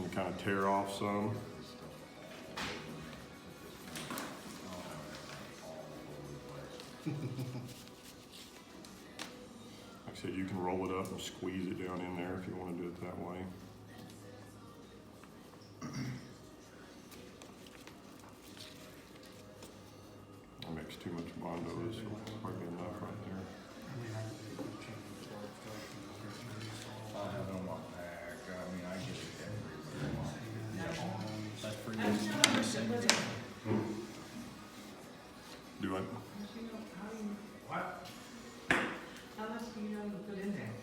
can kind of tear off some. Like I said, you can roll it up and squeeze it down in there if you want to do it that way. I mixed too much Bondo, this will probably be enough right there. I have it on my pack. I mean, I get it every month. Yeah. That's for you. Do it. What? How much do you know to put in there?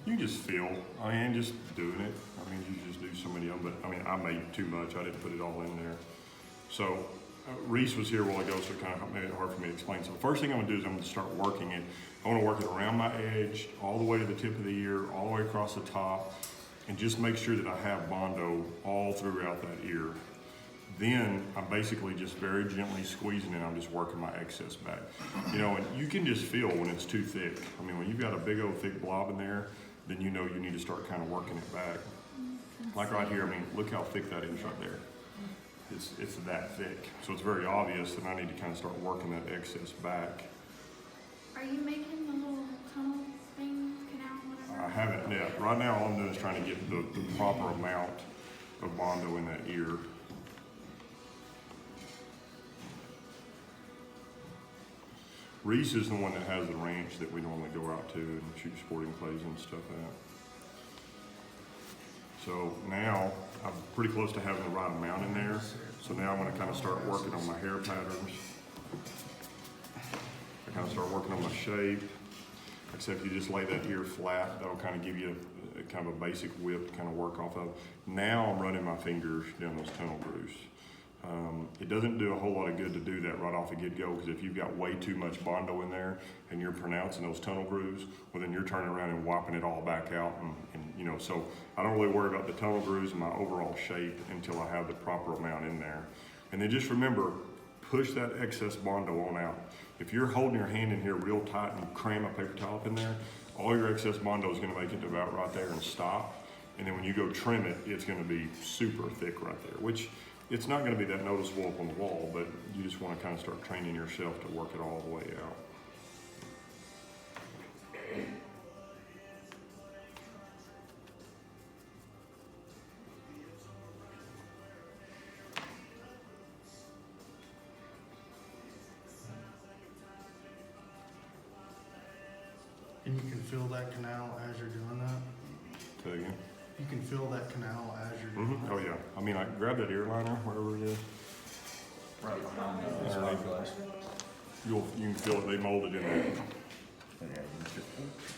You just feel, I mean, just doing it. I mean, you just do so many of them, but I mean, I made too much. I didn't put it all in there. So Reese was here a while ago, so it kind of made it hard for me to explain. So the first thing I'm gonna do is I'm gonna start working it. I wanna work it around my edge, all the way to the tip of the ear, all the way across the top, and just make sure that I have Bondo all throughout that ear. Then I'm basically just very gently squeezing it. I'm just working my excess back. You know, and you can just feel when it's too thick. I mean, when you've got a big old thick blob in there, then you know you need to start kind of working it back. Like right here, I mean, look how thick that is right there. It's that thick. So it's very obvious that I need to kind of start working that excess back. Are you making the little tunnel thing, canal, whatever? I haven't yet. Right now, all I'm doing is trying to get the proper amount of Bondo in that ear. Reese is the one that has the ranch that we normally go out to and shoot sporting clays and stuff at. So now I'm pretty close to having the right amount in there. So now I'm going to kind of start working on my hair patterns. I kind of start working on my shape. Except if you just lay that ear flat, that'll kind of give you a kind of a basic whip to kind of work off of. Now I'm running my fingers down those tunnel grooves. It doesn't do a whole lot of good to do that right off the get-go, because if you've got way too much Bondo in there and you're pronouncing those tunnel grooves, well then you're turning around and wiping it all back out, and you know, so I don't really worry about the tunnel grooves and my overall shape until I have the proper amount in there. And then just remember, push that excess Bondo on out. If you're holding your hand in here real tight and cram a paper towel up in there, all your excess Bondo is going to make it to about right there and stop. And then when you go trim it, it's going to be super thick right there, which it's not going to be that noticeable up on the wall, but you just want to kind of start training yourself to work it all the way out. And you can fill that canal as you're doing that? Tell you. You can fill that canal as you're doing Oh yeah. I mean, I grab that ear liner, wherever it is. Right behind this eyeglass. You can feel it. They molded in there.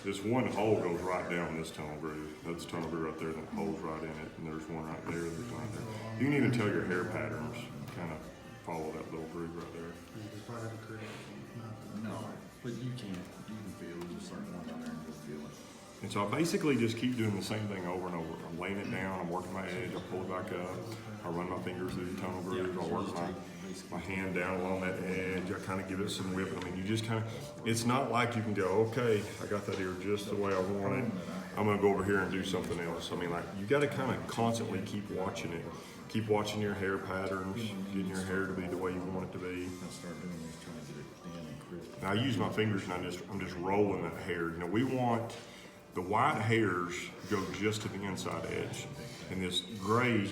This one hole goes right down this tunnel groove. That's the tunnel groove right there, and it holes right in it. And there's one right there. There's one right there. You can even tell your hair patterns kind of follow that little groove right there. You just probably have a correct. No, but you can feel it. Just start going down there and just feel it. And so I basically just keep doing the same thing over and over. I'm laying it down, I'm working my edge, I pull it back up, I run my fingers through the tunnel groove, I work my hand down along that edge, I kind of give it some whip. I mean, you just kind of, it's not like you can go, okay, I got that ear just the way I want it, I'm gonna go over here and do something else. I mean, like, you gotta kind of constantly keep watching it. Keep watching your hair patterns, getting your hair to be the way you want it to be. I'll start doing this, trying to get it thin and crisp. And I use my fingers and I'm just rolling that hair. You know, we want the white hairs go just to the inside edge. And this gray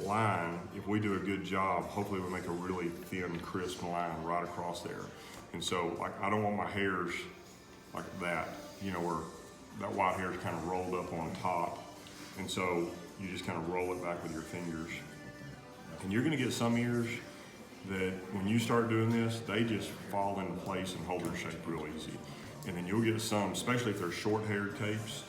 line, if we do a good job, hopefully we'll make a really thin, crisp line right across there. And so, like, I don't want my hairs like that, you know, where that white hair is kind of rolled up on top. And so you just kind of roll it back with your fingers. And you're gonna get some ears that when you start doing this, they just fall into place and hold their shape real easy. And then you'll get some, especially if they're short-haired tapes,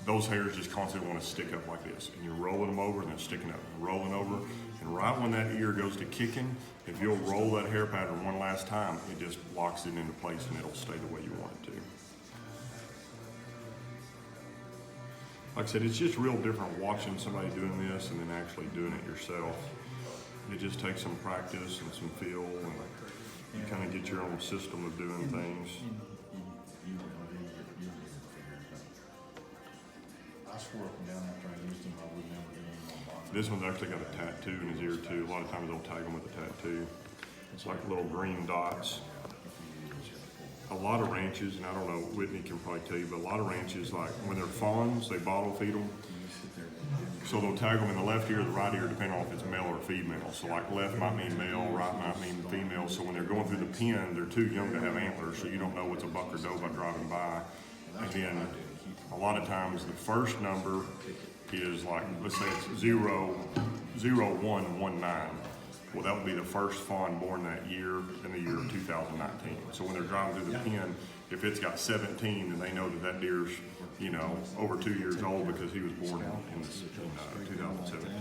those hairs just constantly want to stick up like this. And you're rolling them over and then sticking up and rolling over. And right when that ear goes to kicking, if you'll roll that hair pattern one last time, it just locks it into place and it'll stay the way you want it to. Like I said, it's just real different watching somebody doing this and then actually doing it yourself. It just takes some practice and some feel, and you kind of get your own system of doing things. I swore up and down after I used him, I would never do any more Bondo. This one's actually got a tattoo in his ear too. A lot of times they'll tag them with a tattoo. It's like little green dots. A lot of ranches, and I don't know, Whitney can probably tell you, but a lot of ranches, like when they're fawns, they bottle feed them. So they'll tag them in the left ear or the right ear, depending on if it's male or female. So like left might mean male, right might mean female. So when they're going through the pen, they're too young to have antlers, so you don't know what's a buck or doe by driving by. And then a lot of times the first number is like, let's say it's 0119. Well, that would be the first fawn born that year in the year of 2019. So when they're driving through the pen, if it's got 17, then they know that that deer's, you know, over 2 years old because he was born in 2017.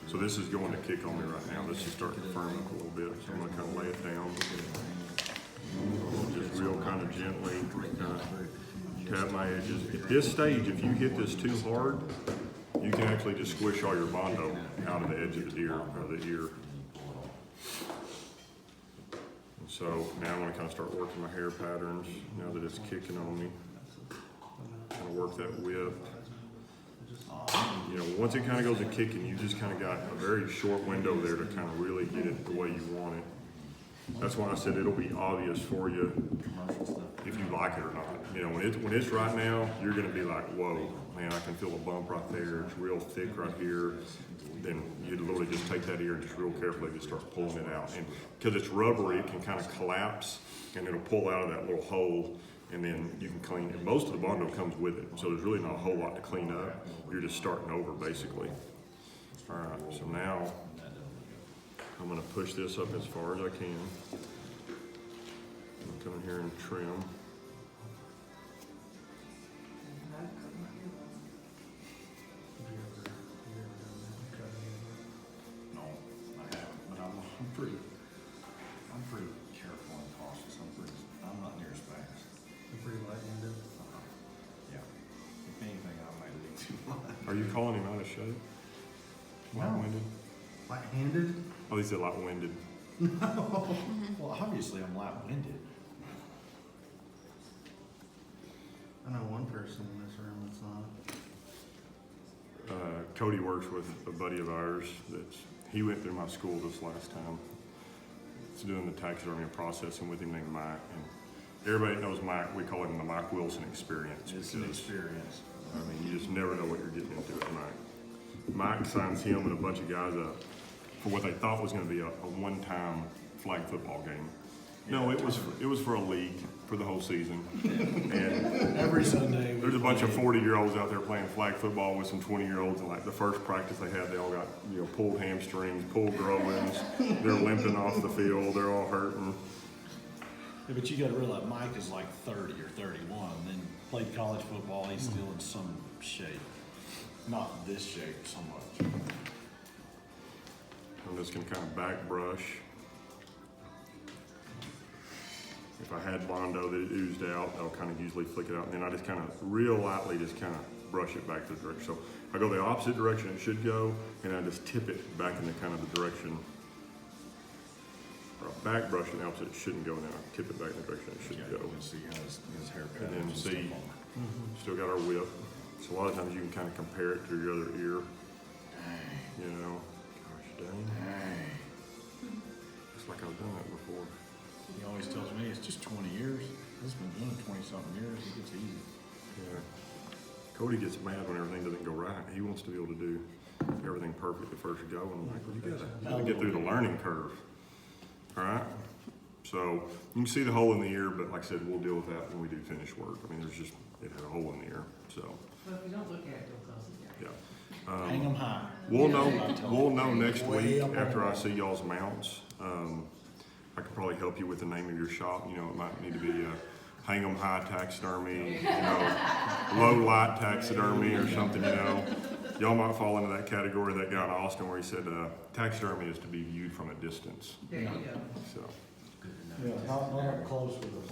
So this is going to kick on me right now. This is starting to firm up a little bit. So I'm gonna kind of lay it down. Just real kind of gently, tap my edges. At this stage, if you hit this too hard, you can actually just squish all your Bondo out of the edge of the deer, or the ear. And so now I'm gonna kind of start working my hair patterns now that it's kicking on me. Kind of work that whip. You know, once it kind of goes to kicking, you just kind of got a very short window there to kind of really get it the way you want it. That's why I said it'll be obvious for you if you like it or not. You know, when it's right now, you're gonna be like, whoa, man, I can feel a bump right there. It's real thick right here. Then you literally just take that ear and just real carefully just start pulling it out. And because it's rubbery, it can kind of collapse and it'll pull out of that little hole, and then you can clean it. Most of the Bondo comes with it, so there's really not a whole lot to clean up. You're just starting over basically. All right, so now I'm gonna push this up as far as I can. I'm come in here and trim. No, I haven't, but I'm pretty careful and cautious. I'm not near as fast. You're pretty light-handed. Yeah. If anything, I might leave too much. Are you calling him out of shape? No. Light-winded? Light-handed? Oh, he said light-winded. Well, obviously I'm light-winded. I know one person in this room that's not. Cody works with a buddy of ours he went through my school this last time. He's doing the taxidermy and processing with him named Mike. And everybody that knows Mike, we call him the Mike Wilson experience. It's an experience. I mean, you just never know what you're getting into with Mike. Mike signs him and a bunch of guys up for what they thought was gonna be a one-time flag football game. No, it was for a league for the whole season. And Every Sunday. there's a bunch of 40-year-olds out there playing flag football with some 20-year-olds, and like the first practice they had, they all got, you know, pulled hamstrings, pulled growings. They're limping off the field. They're all hurting. Yeah, but you gotta realize Mike is like 30 or 31, and then played college football. He's still in some shape. Not this shape so much. I'm just gonna kind of back brush. If I had Bondo that it oozed out, I'll kind of usually flick it out, and then I just kind of real lightly just kind of brush it back to the direction. So I go the opposite direction it should go, and I just tip it back in the kind of the direction, or I'll back brush it in the opposite it shouldn't go, and then I tip it back in the direction it should You go. can see how his hair And patterns then and stuff see, on still got our whip. So a lot of times you can kind of compare it to your other ear, you know. Gosh dang, Dang. it's like I've done that before. He always tells me it's just 20 years. He's been doing 20-something years. It gets easy. Yeah. Cody gets mad when everything doesn't go right. He wants to be able to do everything perfect the first go, and I'm like, well, you gotta get through the learning curve. All right? So you can see the hole in the ear, but like I said, we'll deal with that when we do finish work. I mean, it had a hole in the ear, so, But if you don't look at it, don't cause it. yeah. Hang them high. We'll know next Way week up on after I the see y'all's mounts. I could probably help you with the name of your shop. You know, it might need to be Hang 'em High Taxidermy, you know, Low Light Taxidermy or something, you know. Y'all might fall into that category, that guy in Austin where he said taxidermy is to be viewed from a distance. There you go. So. Yeah, not up close with the